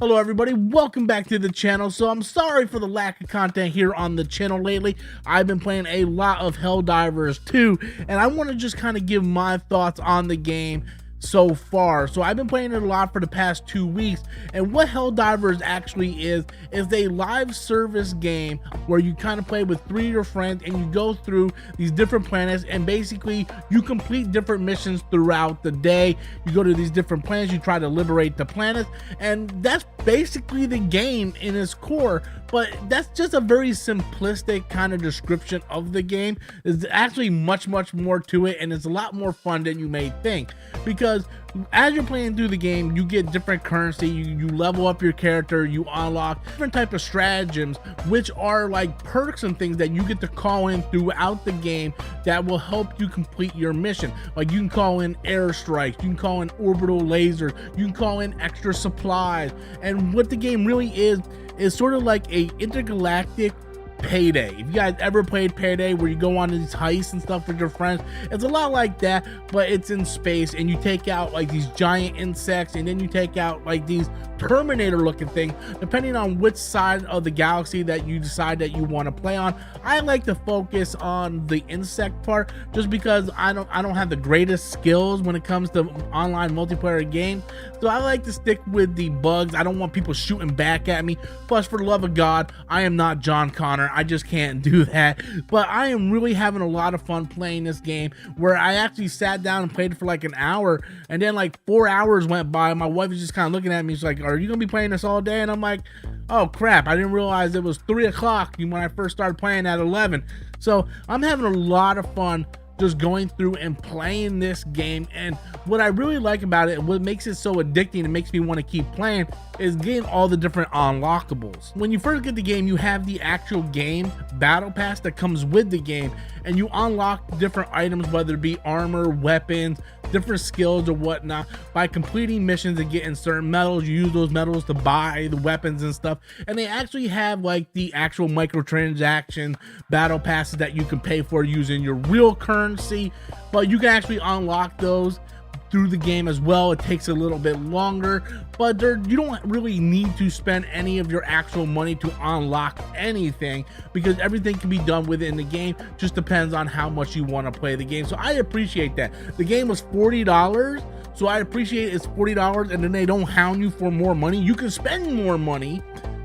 Hello everybody, welcome back to the channel. So I'm sorry for the lack of content here on the channel lately. I've been playing a lot of Helldivers 2, and I want to just kind of give my thoughts on the game so far. So I've been playing it a lot for the past 2 weeks, and what Helldivers actually is a live service game where you kind of play with 3 of your friends and you go through these different planets, and basically you complete different missions throughout the day. You go to these different planets, you try to liberate the planets, and that's basically the game in its core. But that's just a very simplistic kind of description of the game. There's actually much more to it, and it's a lot more fun than you may think, because as you're playing through the game, you get different currency, you level up your character, you unlock different type of stratagems, which are like perks and things that you get to call in throughout the game that will help you complete your mission. Like you can call in airstrikes, you can call in orbital lasers, you can call in extra supplies. And what the game really is sort of like a intergalactic Payday. If you guys ever played Payday, where you go on these heists and stuff with your friends, it's a lot like that, but it's in space, and you take out like these giant insects, and then you take out like these Terminator looking things, depending on which side of the galaxy that you decide that you want to play on. I like to focus on the insect part, just because I don't have the greatest skills when it comes to online multiplayer games, so I like to stick with the bugs. I don't want people shooting back at me. Plus, for the love of God, I am not John Connor. I just can't do that. But I am really having a lot of fun playing this game, where I actually sat down and played it for like an hour, and then like 4 hours went by. My wife was just kind of looking at me. She's like, "Are you gonna be playing this all day?" And I'm like, "Oh crap, I didn't realize it was 3 o'clock when I first started playing at 11." So I'm having a lot of fun just going through and playing this game. And what I really like about it, what makes it so addicting and makes me want to keep playing, is getting all the different unlockables. When you first get the game, you have the actual game battle pass that comes with the game, and you unlock different items, whether it be armor, weapons, different skills or whatnot, by completing missions and getting certain medals. You use those medals to buy the weapons and stuff, and they actually have like the actual microtransaction battle passes that you can pay for using your real currency, but you can actually unlock those through the game as well. It takes a little bit longer, but you don't really need to spend any of your actual money to unlock anything, because everything can be done within the game. Just depends on how much you want to play the game. So I appreciate that. The game was $40, so I appreciate it's $40, and then they don't hound you for more money. You can spend more money,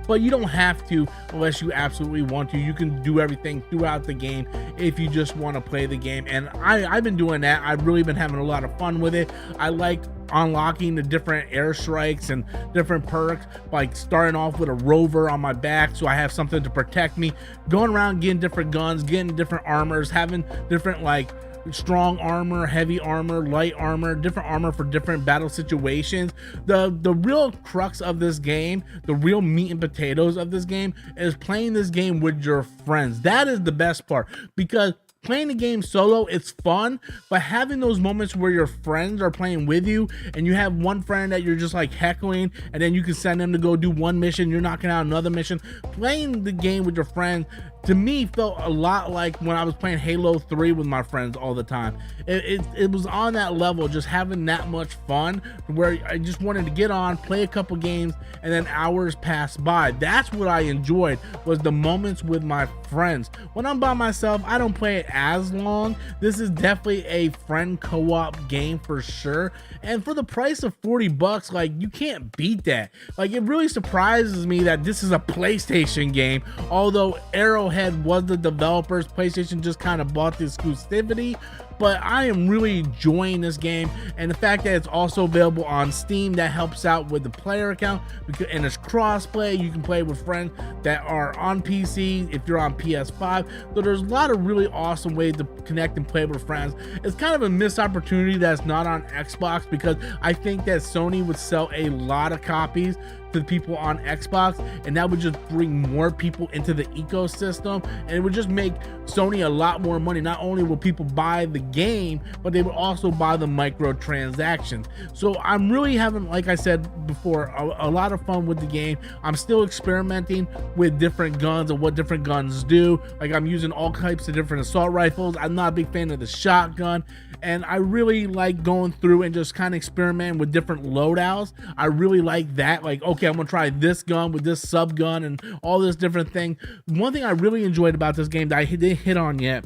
but you don't have to unless you absolutely want to. You can do everything throughout the game if you just want to play the game, and I've been doing that. I've really been having a lot of fun with it. I like unlocking the different airstrikes and different perks, like starting off with a rover on my back so I have something to protect me, going around getting different guns, getting different armors, having different like strong armor, heavy armor, light armor, different armor for different battle situations. The real crux of this game, the real meat and potatoes of this game, is playing this game with your friends. That is the best part, because playing the game solo, it's fun, but having those moments where your friends are playing with you, and you have one friend that you're just like heckling, and then you can send them to go do one mission, you're knocking out another mission. Playing the game with your friends, to me, felt a lot like when I was playing Halo 3 with my friends all the time. It was on that level, just having that much fun, where I just wanted to get on, play a couple games, and then hours pass by. That's what I enjoyed, was the moments with my friends. When I'm by myself, I don't play it as long. This is definitely a friend co-op game for sure, and for the price of $40, like, you can't beat that. Like, it really surprises me that this is a PlayStation game, although Arrowhead was the developers. PlayStation just kind of bought the exclusivity. But I am really enjoying this game, and the fact that it's also available on Steam, that helps out with the player account, and it's cross-play. You can play with friends that are on PC if you're on PS5. So there's a lot of really awesome ways to connect and play with friends. It's kind of a missed opportunity that's not on Xbox, because I think that Sony would sell a lot of copies to the people on Xbox, and that would just bring more people into the ecosystem, and it would just make Sony a lot more money. Not only will people buy the game, but they would also buy the microtransactions. So I'm really having, like I said before, a lot of fun with the game. I'm still experimenting with different guns and what different guns do. Like, I'm using all types of different assault rifles. I'm not a big fan of the shotgun, and I really like going through and just kind of experimenting with different loadouts. I really like that. Like, okay, okay, I'm gonna try this gun with this sub gun and all this different thing. One thing I really enjoyed about this game that I didn't hit on yet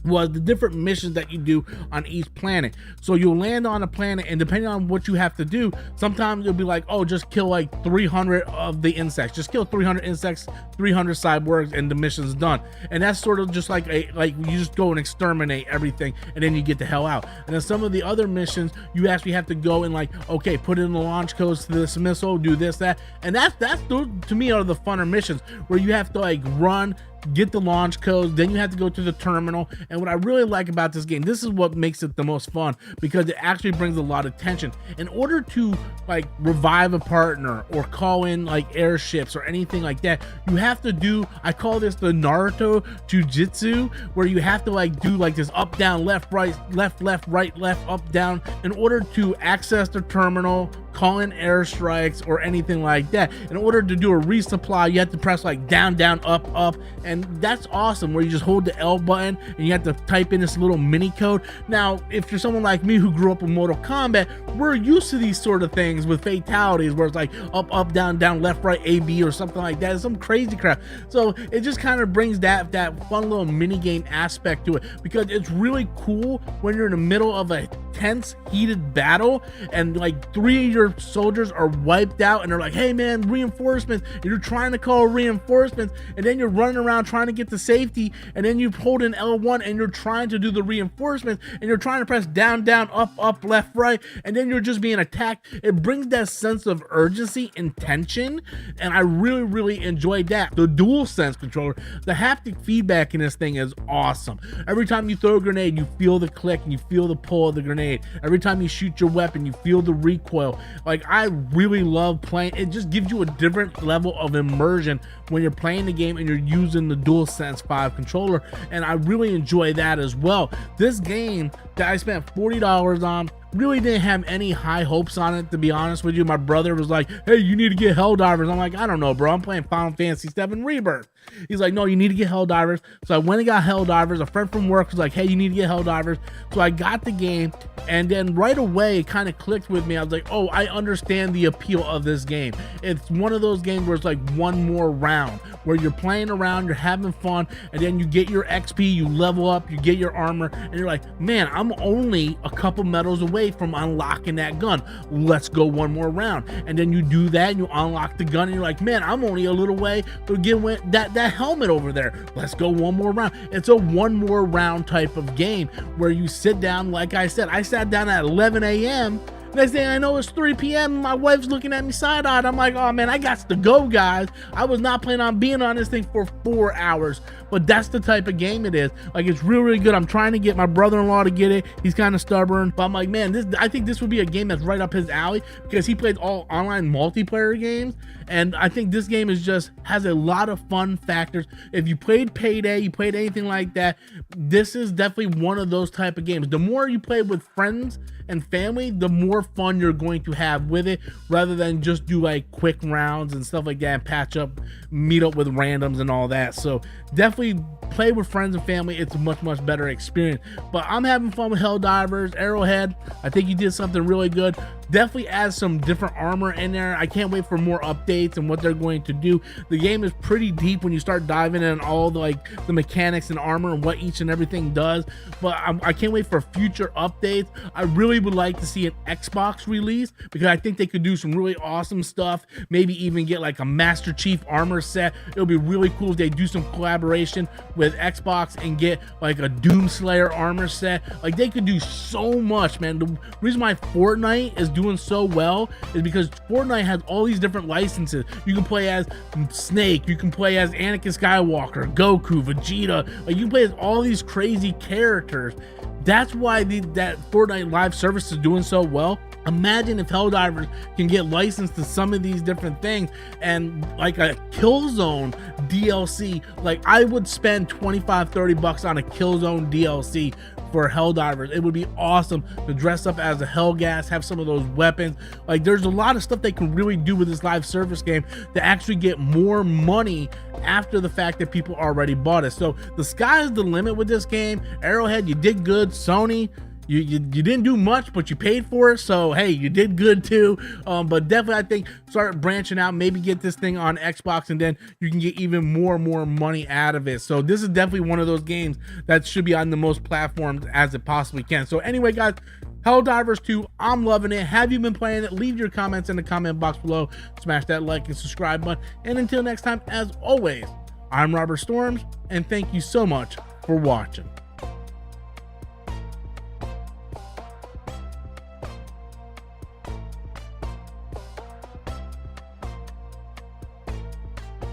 was the different missions that you do on each planet. So you'll land on a planet, and depending on what you have to do, sometimes you'll be like, oh, just kill like 300 of the insects, just kill 300 insects, 300 cyborgs, and the mission's done. And that's sort of just like you just go and exterminate everything, and then you get the hell out. And then some of the other missions, you actually have to go and like, okay, put in the launch codes to this missile, do this, that, and that's to me are the funner missions, where you have to like run, get the launch codes, then you have to go to the terminal. And what I really like about this game, this is what makes it the most fun, because it actually brings a lot of tension. In order to like revive a partner or call in like airships or anything like that, you have to do, I call this the Naruto jujitsu, where you have to like do like this up down left right left right left up down in order to access the terminal, call in airstrikes or anything like that. In order to do a resupply, you have to press like down up, and that's awesome, where you just hold the L button and you have to type in this little mini code. Now, if you're someone like me who grew up in Mortal Kombat, we're used to these sort of things with fatalities, where it's like up down left right AB or something like that. It's some crazy crap. So it just kind of brings that fun little mini game aspect to it, because it's really cool when you're in the middle of a tense, heated battle and like 3 of your soldiers are wiped out, and they're like, hey man, reinforcements, and you're trying to call reinforcements, and then you're running around trying to get to safety, and then you hold in L1 and you're trying to do the reinforcements, and you're trying to press down up left right, and then you're just being attacked. It brings that sense of urgency and tension, and I really enjoyed that. The DualSense controller, the haptic feedback in this thing is awesome. Every time you throw a grenade, you feel the click and you feel the pull of the grenade. Every time you shoot your weapon, you feel the recoil. Like, I really love playing. It just gives you a different level of immersion when you're playing the game and you're using the DualSense 5 controller, and I really enjoy that as well. This game that I spent $40 on, really didn't have any high hopes on it, to be honest with you. My brother was like, hey, you need to get Helldivers. I'm like, I don't know, bro, I'm playing Final Fantasy VII Rebirth. He's like, no, you need to get Helldivers. So I went and got Helldivers. A friend from work was like, hey, you need to get Helldivers. So I got the game, and then right away it kind of clicked with me. I was like, oh, I understand the appeal of this game. It's one of those games where it's like one more round, where you're playing around, you're having fun, and then you get your XP, you level up, you get your armor, and you're like, man, I'm only a couple medals away from unlocking that gun. Let's go one more round. And then you do that and you unlock the gun, and you're like, man, I'm only a little way to get that helmet over there. Let's go one more round. It's a one more round type of game where you sit down. Like I said, I sat down at 11 a.m. Next thing I know, it's 3 p.m. My wife's looking at me side-eyed. I'm like, oh man, I got to go, guys. I was not planning on being on this thing for 4 hours, but that's the type of game it is. Like, it's really good. I'm trying to get my brother-in-law to get it. He's kind of stubborn, but I'm like, man, I think this would be a game that's right up his alley, because he plays all online multiplayer games, and I think this game has a lot of fun factors. If you played Payday, you played anything like that, this is definitely one of those type of games. The more you play with friends and family, the more fun you're going to have with it, rather than just do like quick rounds and stuff like that and patch up, meet up with randoms and all that. So definitely play with friends and family. It's a much better experience. But I'm having fun with Helldivers. Arrowhead, I think you did something really good. Definitely add some different armor in there. I can't wait for more updates and what they're going to do. The game is pretty deep when you start diving in all the mechanics and armor and what each and everything does. But I can't wait for future updates. I really would like to see an Xbox release, because I think they could do some really awesome stuff. Maybe even get like a Master Chief armor set. It would be really cool if they do some collaboration with Xbox and get like a Doomslayer armor set. Like, they could do so much, man. The reason why Fortnite is doing so well is because Fortnite has all these different licenses. You can play as Snake, you can play as Anakin Skywalker, Goku, Vegeta. Like, you can play as all these crazy characters. That's why that Fortnite live service is doing so well. Imagine if Helldivers can get licensed to some of these different things, and like a Killzone DLC. Like, I would spend $25-30 on a Killzone DLC for Helldivers. It would be awesome to dress up as a Hellgas, have some of those weapons. Like, there's a lot of stuff they can really do with this live service game to actually get more money after the fact that people already bought it. So the sky is the limit with this game. Arrowhead, you did good. Sony, you didn't do much, but you paid for it, so hey, you did good too. But definitely I think start branching out, maybe get this thing on Xbox, and then you can get even more money out of it. So this is definitely one of those games that should be on the most platforms as it possibly can. So anyway, guys, Helldivers 2, I'm loving it. Have you been playing it? Leave your comments in the comment box below. Smash that like and subscribe button. And until next time, as always, I'm Robert Storms, and thank you so much for watching.